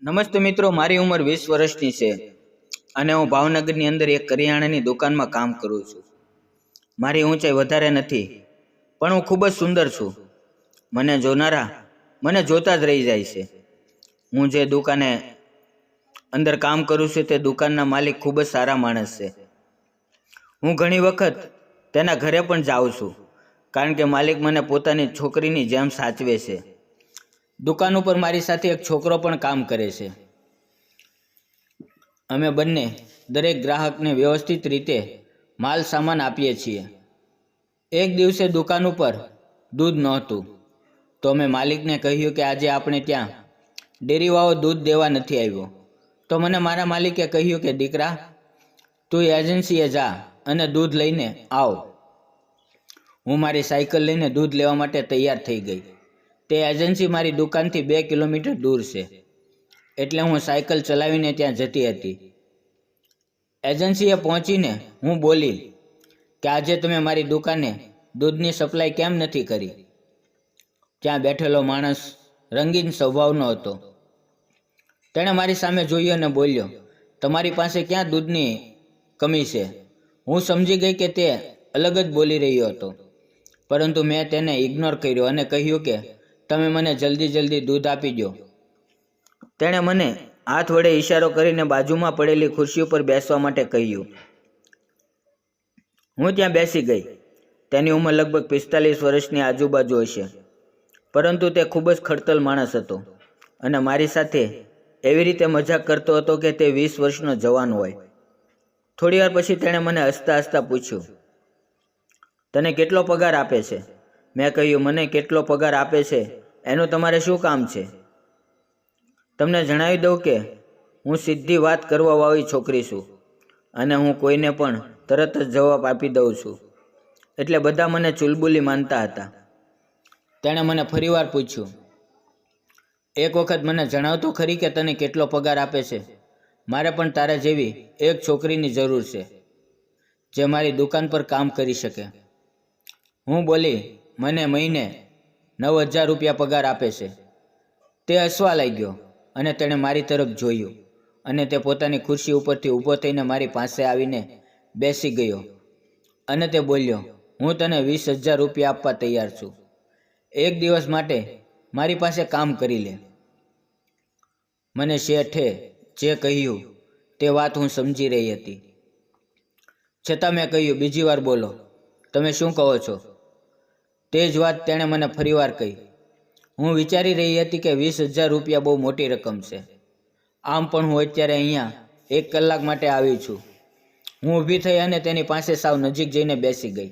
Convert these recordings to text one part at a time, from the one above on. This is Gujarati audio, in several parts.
નમસ્તે મિત્રો, મારી ઉંમર 20 વર્ષની છે અને હું ભાવનગરની અંદર એક કરિયાણાની દુકાનમાં કામ કરું છું. મારી ઊંચાઈ વધારે નથી, પણ હું ખૂબ જ સુંદર છું. મને જોનારા મને જોતા જ રહી જાય છે. હું જે દુકાને અંદર કામ કરું છું તે દુકાનના માલિક ખૂબ જ સારા માણસ છે. હું ઘણી વખત તેના ઘરે પણ જાઉં છું, કારણ કે માલિક મને પોતાની છોકરીની જેમ સાચવે છે. દુકાન ઉપર મારી સાથે એક છોકરો પણ કામ કરે છે. અમે બંને દરેક ગ્રાહકને વ્યવસ્થિત રીતે માલ સામાન આપીએ છીએ. એક દિવસે દુકાન ઉપર દૂધ નહોતું, તો મેં માલિકને કહ્યું કે આજે આપણે ત્યાં ડેરીવાળો દૂધ દેવા નથી આવ્યો. તો મને મારા માલિકે કહ્યું કે દીકરા, તું એજન્સીએ જા અને દૂધ લઈને આવ. હું મારી સાયકલ લઈને દૂધ લેવા માટે તૈયાર થઈ ગઈ. તે એજન્સી મારી દુકાનથી 2 કિલોમીટર દૂર છે, એટલે હું સાયકલ ચલાવીને ત્યાં જતી હતી. એજન્સીએ પહોંચીને હું બોલી કે આજે તમે મારી દુકાને દૂધની સપ્લાય કેમ નથી કરી? ત્યાં બેઠેલો માણસ રંગીન સ્વભાવનો હતો. તેણે મારી સામે જોયું અને બોલ્યો, તમારી પાસે ક્યાં દૂધની કમી છે? હું સમજી ગઈ કે તે અલગ જ બોલી રહ્યો હતો, પરંતુ મેં તેને ઇગ્નોર કર્યો અને કહ્યું કે તમે મને જલ્દી દૂધ આપી દો. તેણે મને હાથ વડે ઈશારો કરીને બાજુમાં પડેલી ખુરશી ઉપર બેસવા માટે કહ્યું. હું ત્યાં બેસી ગઈ. તેની ઉંમર લગભગ 45 વર્ષની આજુબાજુ હશે, પરંતુ તે ખૂબ જ ખડતલ માણસ હતો અને મારી સાથે એવી રીતે મજાક કરતો હતો કે તે 20 વર્ષનો જવાન હોય. થોડી વાર પછી તેણે મને હસતા હસતા પૂછ્યું, તને કેટલો પગાર આપે છે? મેં કહ્યું, મને કેટલો પગાર આપે છે એનું તમારે શું કામ છે? તમને જણાવી દઉં કે હું સીધી વાત કરવાવાળી છોકરી છું અને હું કોઈને પણ તરત જ જવાબ આપી દઉં છું, એટલે બધા મને ચુલબુલી માનતા હતા. તેણે મને ફરીવાર પૂછ્યું, એક વખત મને જણાવતો ખરી કે તને કેટલો પગાર આપે છે? મારે પણ તારા જેવી એક છોકરીની જરૂર છે જે મારી દુકાન પર કામ કરી શકે. હું બોલી, મને મહિને 9,000 રૂપિયા પગાર આપે છે. તે હસવા લાગ્યો અને તેણે મારી તરફ જોયું અને તે પોતાની ખુરશી ઉપરથી ઊભો થઈને મારી પાસે આવીને બેસી ગયો અને તે બોલ્યો, હું તને 20,000 રૂપિયા આપવા તૈયાર છું. એક દિવસ માટે મારી પાસે કામ કરી લે. મને શેઠે જે કહ્યું તે વાત હું સમજી રહી હતી, છતાં મેં કહ્યું, બીજી વાર બોલો, તમે શું કહો છો? તે જ વાત તેણે મને ફરીવાર કહી. હું વિચારી રહી હતી કે 20,000 રૂપિયા બહુ મોટી રકમ છે. આમ પણ હું અત્યારે અહીંયા 1 કલાક માટે આવી છું. હું ઊભી થઈ અને તેની પાસે સાવ નજીક જઈને બેસી ગઈ.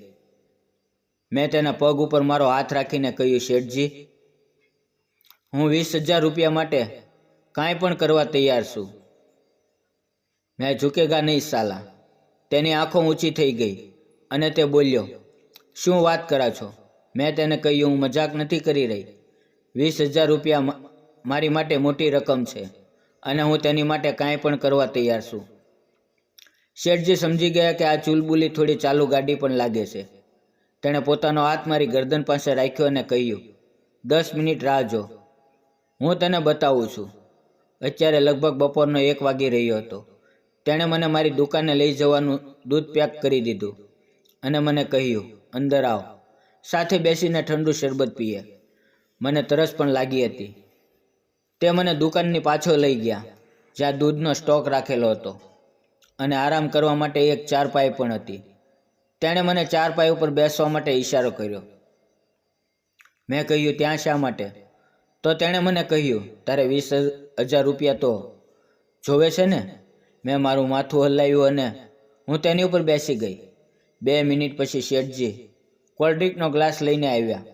મેં તેના પગ ઉપર મારો હાથ રાખીને કહ્યું, શેઠજી, હું 20,000 રૂપિયા માટે કાંઈ પણ કરવા તૈયાર છું. મેં ઝૂકેગા નહીં સાલા. તેની આંખો ઊંચી થઈ ગઈ અને તે બોલ્યો, શું વાત કરા છો? મેં તેને કહ્યું, હું મજાક નથી કરી રહી. 20,000 રૂપિયા મારી માટે મોટી રકમ છે અને હું તેની માટે કાંઈ પણ કરવા તૈયાર છું. શેઠજી સમજી ગયા કે આ ચુલબુલી થોડી ચાલુ ગાડી પણ લાગે છે. તેણે પોતાનો હાથ મારી ગરદન પાસે રાખ્યો અને કહ્યું, 10 મિનિટ રાહ જો, હું તને બતાવું છું. અત્યારે લગભગ બપોરનો 1 વાગી રહ્યો હતો. તેણે મને મારી દુકાને લઈ જવાનું દૂધ પેક કરી દીધું અને મને કહ્યું, અંદર આવ, સાથે બેસીને ઠંડુ શરબત પીએ. મને તરસ પણ લાગી હતી. તે મને દુકાનની પાછળ લઈ ગયા, જ્યાં દૂધનો સ્ટોક રાખેલો હતો અને આરામ કરવા માટે એક ચારપાઈ પણ હતી. તેણે મને ચારપાઈ ઉપર બેસવા માટે ઈશારો કર્યો. મેં કહ્યું, ત્યાં શા માટે? તો તેણે મને કહ્યું, તારે 20,000 રૂપિયા તો જોવે છે ને? મેં મારું માથું હલાવ્યું અને હું તેની ઉપર બેસી ગઈ. 2 મિનિટ પછી શેઠજી કોલ્ડ્રિંકનો ગ્લાસ લઈને આવ્યા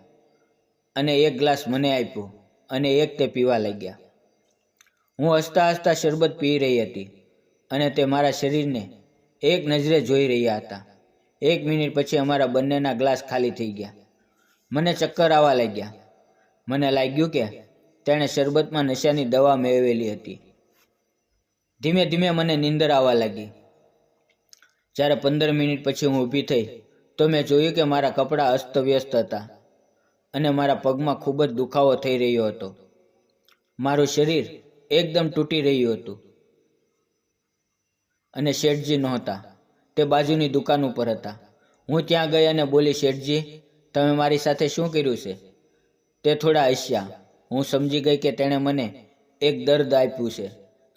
અને એક ગ્લાસ મને આપ્યો અને એક તે પીવા લાગ્યા. હું હસતા હસતા શરબત પી રહી હતી અને તે મારા શરીરને એક નજરે જોઈ રહ્યા હતા. 1 મિનિટ પછી અમારા બંનેના ગ્લાસ ખાલી થઈ ગયા. મને ચક્કર આવવા લાગ્યા. મને લાગ્યું કે તેણે શરબતમાં નશાની દવા મેળવેલી હતી. ધીમે ધીમે મને નીંદર આવવા લાગી. જ્યારે 15 મિનિટ પછી હું ઊભી થઈ તો મેં જોયું કે મારા કપડાં અસ્તવ્યસ્ત હતા અને મારા પગમાં ખૂબ જ દુખાવો થઈ રહ્યો હતો. મારું શરીર એકદમ તૂટી રહ્યું હતું અને શેઠજી નહોતા. તે બાજુની દુકાન ઉપર હતા. હું ત્યાં ગઈ અને બોલી, શેઠજી, તમે મારી સાથે શું કર્યું છે? તે થોડા હસ્યા. હું સમજી ગઈ કે તેણે મને એક દર્દ આપ્યું છે.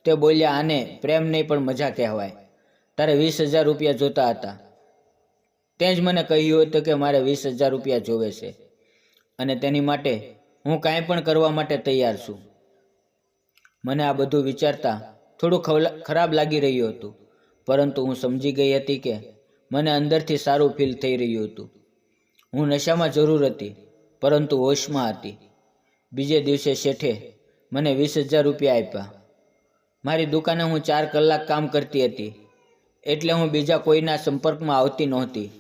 તે બોલ્યા, આને પ્રેમ નહીં પણ મજા કહેવાય. તારે 20,000 રૂપિયા જોતા હતા. તે જ મને કહ્યું હતું કે મારે 20,000 રૂપિયા જોવે છે અને તેની માટે હું કાંઈ પણ કરવા માટે તૈયાર છું. મને આ બધું વિચારતા થોડું ખરાબ લાગી રહ્યું હતું, પરંતુ હું સમજી ગઈ હતી કે મને અંદરથી સારું ફીલ થઈ રહ્યું હતું. હું નશામાં જરૂર હતી, પરંતુ હોશમાં હતી. બીજે દિવસે શેઠે મને 20,000 રૂપિયા આપ્યા. મારી દુકાને હું 4 કલાક કામ કરતી હતી, એટલે હું બીજા કોઈના સંપર્કમાં આવતી નહોતી.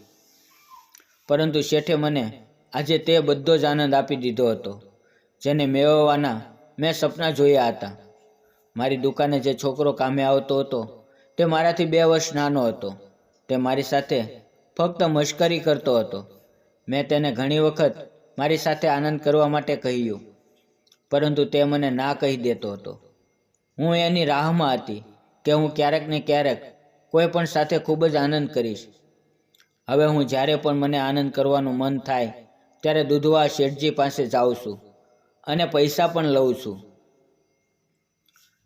પરંતુ શેઠે મને આજે તે બધો જ આનંદ આપી દીધો હતો જેને મેળવવાના મેં સપના જોયા હતા. મારી દુકાને જે છોકરો કામે આવતો હતો તે મારાથી 2 વર્ષ નાનો હતો. તે મારી સાથે ફક્ત મશ્કરી કરતો હતો. મેં તેને ઘણી વખત મારી સાથે આનંદ કરવા માટે કહ્યું, પરંતુ તે મને ના કહી દેતો હતો. હું એની રાહમાં હતી કે હું ક્યારેક ને ક્યારેક કોઈ પણ સાથે ખૂબ જ આનંદ કરીશ. હવે હું જ્યારે પણ મને આનંદ કરવાનું મન થાય ત્યારે દૂધવા શેઠજી પાસે જાઉં છું અને પૈસા પણ લઉં છું.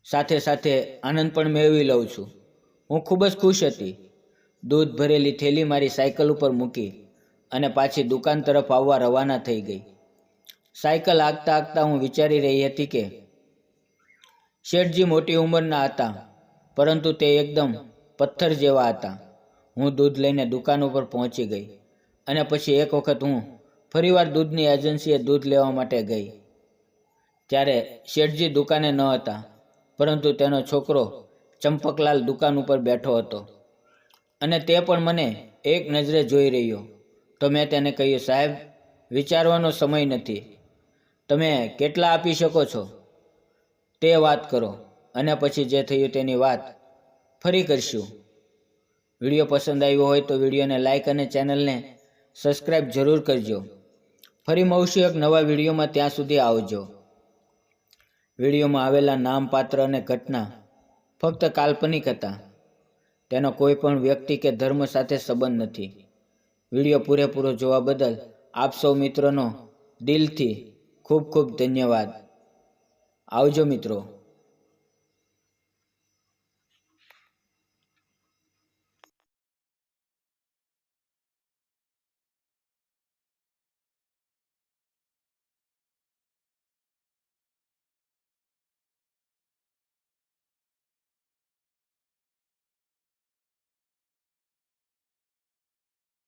સાથે સાથે આનંદ પણ મેળવી લઉં છું. હું ખૂબ જ ખુશ હતી. દૂધ ભરેલી થેલી મારી સાયકલ ઉપર મૂકી અને પાછી દુકાન તરફ આવવા રવાના થઈ ગઈ. સાયકલ હાંકતા હાંકતા હું વિચારી રહી હતી કે શેઠજી મોટી ઉંમરના હતા, પરંતુ તે એકદમ પથ્થર જેવા હતા. હું દૂધ લઈને દુકાન ઉપર પહોંચી ગઈ અને પછી એક વખત હું ફરીવાર દૂધની એજન્સીએ દૂધ લેવા માટે ગઈ. ત્યારે શેઠજી દુકાને ન હતા, પરંતુ તેનો છોકરો ચંપકલાલ દુકાન ઉપર બેઠો હતો અને તે પણ મને એક નજરે જોઈ રહ્યો. તો મેં તેને કહ્યું, સાહેબ, વિચારવાનો સમય નથી. તમે કેટલા આપી શકો છો તે વાત કરો અને પછી જે થયું તેની વાત ફરી કરશું. વિડીયો પસંદ આવ્યો હોય તો વિડીયોને લાઇક અને ચેનલને સબસ્ક્રાઈબ જરૂર કરજો. ફરી મળશું એક નવા વિડીયોમાં. ત્યાં સુધી આવજો. વિડીયોમાં આવેલા નામ, પાત્ર અને ઘટના ફક્ત કાલ્પનિક હતા. તેનો કોઈ પણ વ્યક્તિ કે ધર્મ સાથે સંબંધ નથી. વિડીયો પૂરેપૂરો જોવા બદલ આપ સૌ મિત્રોનો દિલથી ખૂબ ખૂબ ધન્યવાદ. આવજો મિત્રો.